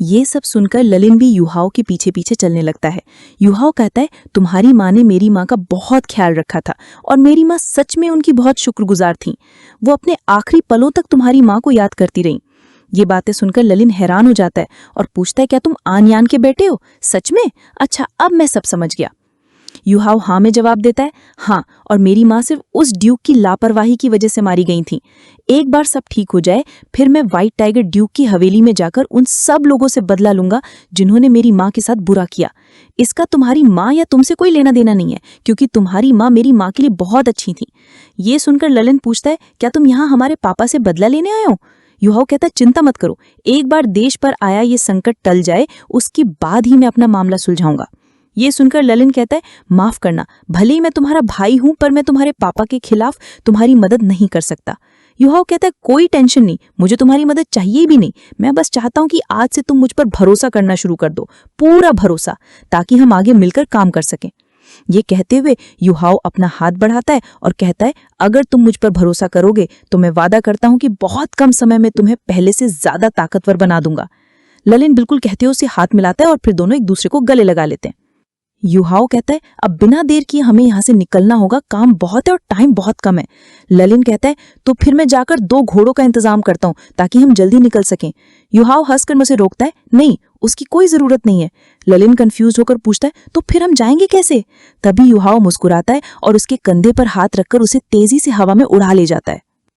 ये सब सुनकर ललिन भी युहाओ के पीछे पीछे चलने लगता है। युहाओ कहता है, तुम्हारी माँ ने मेरी माँ का बहुत ख्याल रखा था और मेरी माँ सच में उनकी बहुत शुक्रगुजार थी। वो अपने आखिरी पलों तक तुम्हारी माँ को याद करती रहीं। ये बातें सुनकर ललिन हैरान हो जाता है और पूछता है, क्या तुम आन यान के बेटे हो? सच में? अच्छा, अब मैं सब समझ गया। युहाओ हाँ में जवाब देता है, हाँ, और मेरी माँ सिर्फ उस ड्यूक की लापरवाही की वजह से मारी गई थी। एक बार सब ठीक हो जाए, फिर मैं व्हाइट टाइगर ड्यूक की हवेली में जाकर उन सब लोगों से बदला लूंगा जिन्होंने मेरी माँ के साथ बुरा किया। इसका तुम्हारी माँ या तुमसे कोई लेना देना नहीं है, क्योंकि तुम्हारी माँ मेरी माँ के लिए बहुत अच्छी थी। ये सुनकर ललिन पूछता है, क्या तुम यहाँ हमारे पापा से बदला लेने आए हो? युहाओ कहता है, चिंता मत करो, एक बार देश पर आया ये संकट टल जाए, उसके बाद ही मैं अपना मामला सुलझाऊंगा। ये सुनकर ललिन कहता है, माफ करना, भले ही मैं तुम्हारा भाई हूं, पर मैं तुम्हारे पापा के खिलाफ तुम्हारी मदद नहीं कर सकता। युहाओ कहता है, कोई टेंशन नहीं, मुझे तुम्हारी मदद चाहिए भी नहीं। मैं बस चाहता हूं कि आज से तुम मुझ पर भरोसा करना शुरू कर दो, पूरा भरोसा, ताकि हम आगे मिलकर काम कर सकें। ये कहते हुए युहाओ अपना हाथ बढ़ाता है और कहता है, अगर तुम मुझ पर भरोसा करोगे तो मैं वादा करता हूं कि बहुत कम समय में तुम्हें पहले से ज्यादा ताकतवर बना दूंगा। ललिन बिल्कुल कहते हुए उसे हाथ मिलाता है और फिर दोनों एक दूसरे को गले लगा लेते हैं। युहाओ कहता है, अब बिना देर किए हमें यहाँ से निकलना होगा, काम बहुत है और टाइम बहुत कम है। ललिन कहता है, तो फिर मैं जाकर 2 घोड़ों का इंतजाम करता हूँ ताकि हम जल्दी निकल सकें। युहाओ हंसकर मुझे रोकता है, नहीं, उसकी कोई जरूरत नहीं है। ललिन कंफ्यूज होकर पूछता है, तो फिर हम जाएंगे कैसे? तभी युहाओ मुस्कुराता है और उसके कंधे पर हाथ रखकर उसे तेजी से हवा में उड़ा ले जाता है।